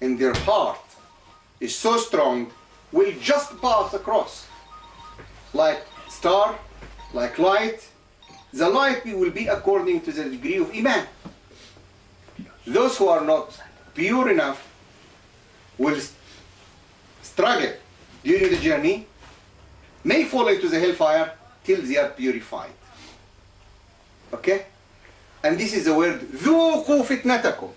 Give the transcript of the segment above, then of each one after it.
in their heart is so strong, will just pass across. Like star, like light. The light will be according to the degree of Iman. Those who are not pure enough will struggle during the journey, may fall into the hellfire till they are purified. Okay? And this is the word ذوقوا فتنتكم.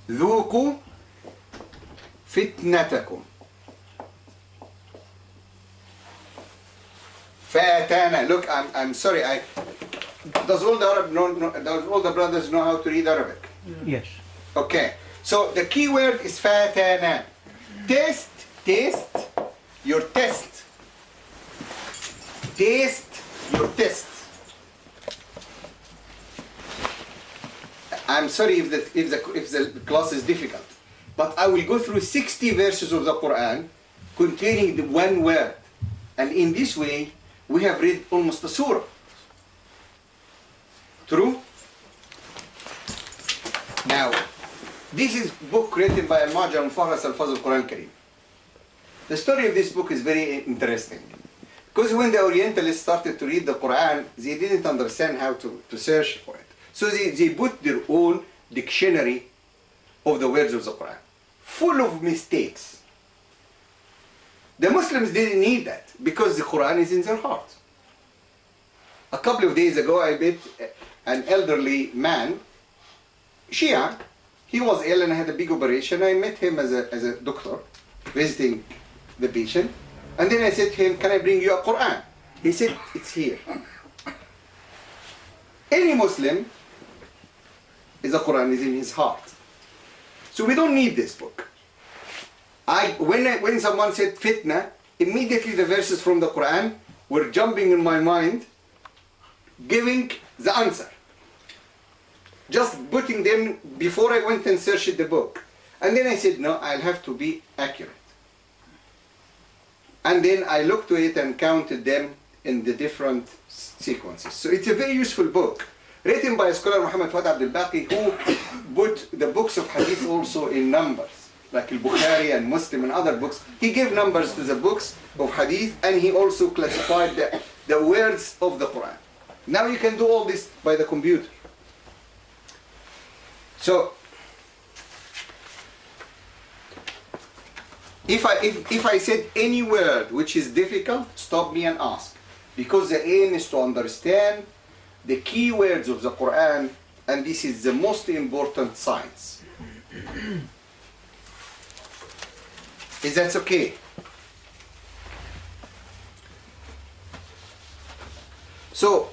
ذوقوا فتنتكم. فاتانا. Look, I'm sorry. Does all the Arab does all the brothers know how to read Arabic? Yes. Okay. So the key word is فاتانا. Taste your test. Taste your test. I'm sorry if the class is difficult, but I will go through 60 verses of the Quran containing the one word, and in this way we have read almost a surah. True? Now, this is a book written by Al-Mu'jam al-Faras al-Faz al-Quran al-Karim. The story of this book is very interesting. Because when the Orientalists started to read the Quran, they didn't understand how to search for it. So they put their own dictionary of the words of the Quran, full of mistakes. The Muslims didn't need that because the Quran is in their heart. A couple of days ago, I met an elderly man, Shia. He was ill and had a big operation. I met him as a doctor, visiting the patient. And then I said to him, can I bring you a Quran? He said, it's here. Any Muslim, the Quran is in his heart. So we don't need this book. When someone said Fitna, immediately the verses from the Quran were jumping in my mind, giving the answer. Just putting them before I went and searched the book. And then I said, no, I'll have to be accurate. And then I looked to it and counted them in the different sequences. So it's a very useful book, written by scholar Muhammad Fuad Abdul Baqi, who put the books of hadith also in numbers, like Al-Bukhari and Muslim and other books. He gave numbers to the books of hadith, and he also classified the words of the Quran. Now you can do all this by the computer. So, if I said any word which is difficult, stop me and ask. Because the aim is to understand the key words of the Quran, and this is the most important science. Is that okay? So,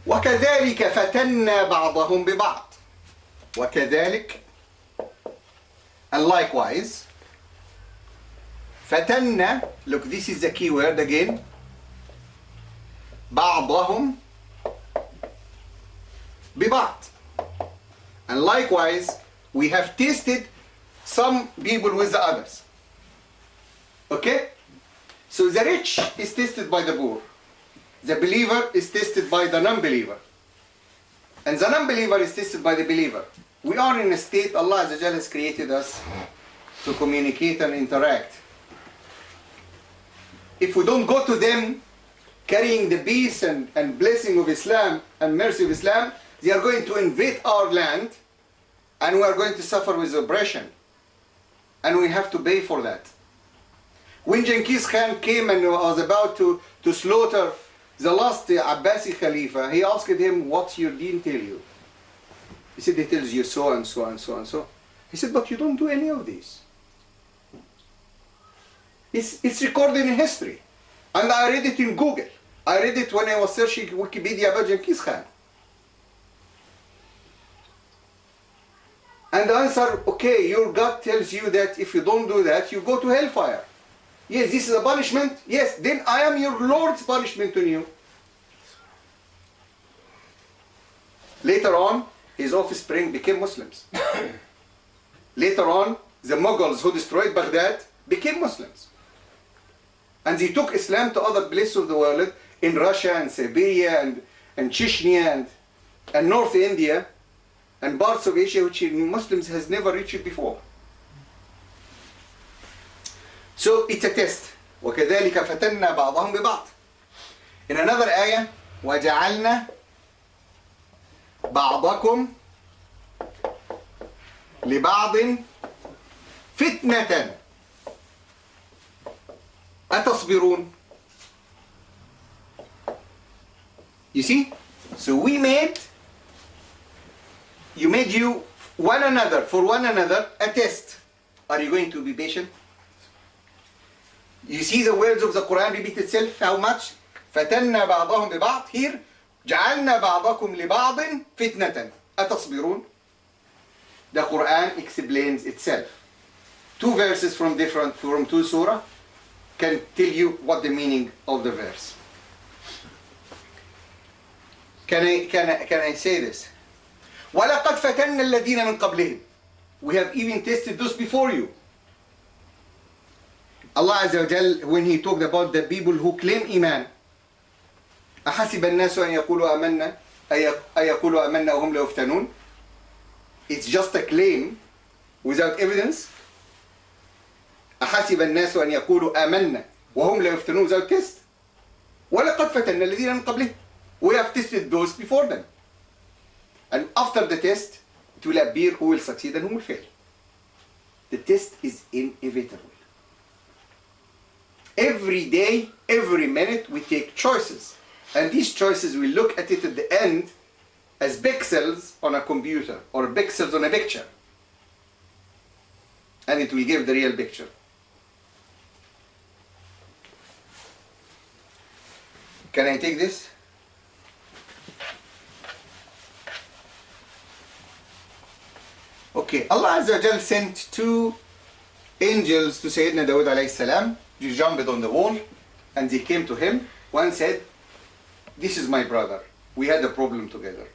وكذلك فتنا بعضهم ببعض. وكذلك, and likewise, فتنا, look, this is the key word again, بعضهم ببعض. And likewise, we have tested some people with the others. Okay? So the rich is tested by the poor. The believer is tested by the non-believer. And the non-believer is tested by the believer. We are in a state, Allah Azza wa Jalla has created us to communicate and interact. If we don't go to them carrying the peace and blessing of Islam and mercy of Islam, they are going to invade our land, and we are going to suffer with oppression. And we have to pay for that. When Genghis Khan came and was about to slaughter the last Abbasi Khalifa, he asked him, what's your deen tell you? He said, it tells you so and so and so and so. He said, but you don't do any of this. It's recorded in history. And I read it in Google. I read it when I was searching Wikipedia about Genghis Khan. And the answer, okay, your God tells you that if you don't do that, you go to hellfire. Yes, this is a punishment. Yes, then I am your Lord's punishment on you. Later on, his offspring became Muslims. Later on, the Mughals who destroyed Baghdad became Muslims. And they took Islam to other places of the world, in Russia and Siberia and Chechnya and North India and parts of Asia which Muslims has never reached before. So it's a test. وَكَذَلِكَ فَتَنَّا بَعْضَهُمْ بِبَعْضٍ. In another ayah, وَجَعَلْنَا بَعْضَكُمْ لِبَعْضٍ فِتْنَةً أَتَصْبِرُونَ. You see? So you made you one another, for one another, a test. Are you going to be patient? You see the words of the Quran repeat itself how much? فَتَنَّا بَعْضَهُمْ بِبَعْضٍ. Here, جَعَلْنَا بَعْضَكُمْ لِبَعْضٍ فِتْنَةً أَتَصْبِرُونَ. The Quran explains itself. Two verses from two surah can tell you what the meaning of the verse. Can I say this? وَلَقَدْ فَتَنَّا الَّذِينَ مِنْ قَبْلِهِمْ. We have even tested those before you. Allah Azza wa Jal, when He talked about the people who claim Iman, أَحَسِبَ النَّاسُ أَن يَقُولُوا آمَنَّا أَيَقُولُوا آمَنَّا وَهُمْ لَا يُفْتَنُونَ. It's just a claim without evidence. أَحَسِبَ النَّاسُ أَن يَقُولُوا آمَنَّا وَهُمْ لَا يُفْتَنُونَ without test. وَلَقَدْ فَتَنَّا الَّذِينَ مِنْ قَبْلِهِمْ. We have tested those before them. And after the test, it will appear who will succeed and who will fail. The test is inevitable. Every day, every minute, we take choices. And these choices, we look at it at the end as pixels on a computer or pixels on a picture. And it will give the real picture. Can I take this? Okay, Allah Azza wa Jal sent two angels to Sayyidina Dawood alayhi salam. They jumped on the wall and they came to him. One said, this is my brother. We had a problem together.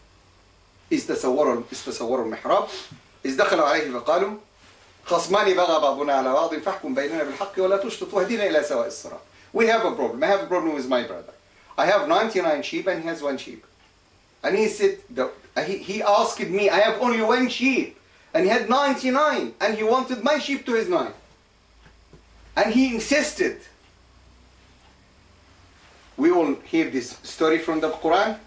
استصوروا المحراب إذ دخلوا عليه فقالوا خصمان بغى بعضنا على بعض فاحكم بيننا بالحق ولا تشطط واهدنا إلى سواء الصراط. We have a problem. I have a problem with my brother. I have 99 sheep and he has 1 sheep. And he said, he asked me, I have only 1 sheep. And he had 99. And he wanted my sheep to his 9. And he insisted. We all hear this story from the Quran.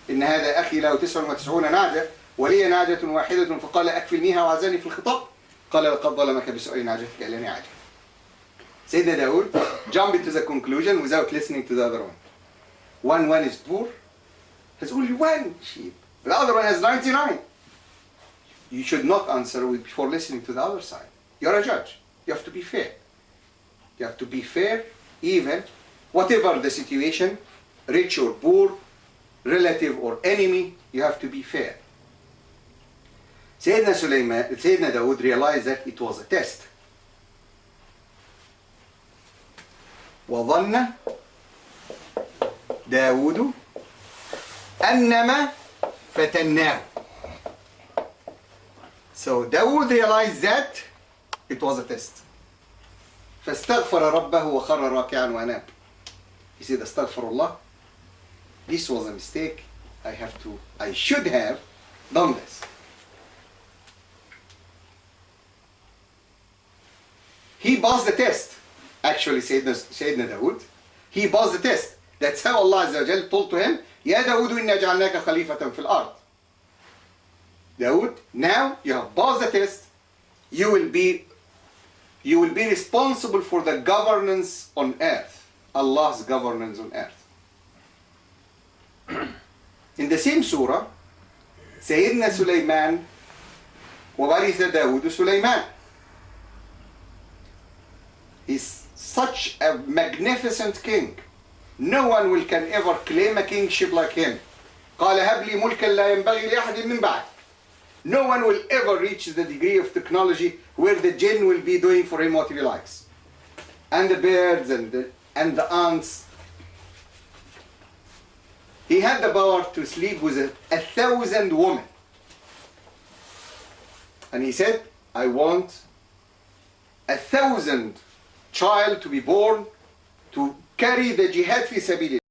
إن هذا أخي له 99 نعجة ولي نعجة واحدة فقال أكفلنيها وعزاني في الخطاب قال لقد ظلمك بسؤال نعجتك إلى نعجة. Sayyidina Dawood jumped to the conclusion without listening to the other one. One is poor, has only 1 sheep. The other one has 99. You should not answer before listening to the other side. You're a judge. You have to be fair. You have to be fair, even whatever the situation, rich or poor, relative or enemy, you have to be fair. Sayyidina Dawood realized that it was a test. وظن داود أنما فتناه. So Dawood realized that it was a test. فاستغفر ربه وخر راكعا وأناب. He said, Astaghfirullah, this was a mistake. I should have done this. He passed the test. Actually, Sayyidina Dawood, he passed the test. That's how Allah Azza wa Jal told to him, يا داود إنا جعلناك خليفة في الأرض. Dawood, now you have passed the test. You will be responsible for the governance on earth. Allah's governance on earth. In the same surah, Sayyidina Sulaiman وَوَرِثَ دَاوُدُ Sulaiman. He's such a magnificent king. No one can ever claim a kingship like him. قال هب لي ملكا لا ينبغي لأحد من بعد. No one will ever reach the degree of technology where the jinn will be doing for him what he likes. And the birds and the ants. He had the power to sleep with 1,000 women. And he said, I want 1,000 child to be born to carry the jihad fi sabilillah.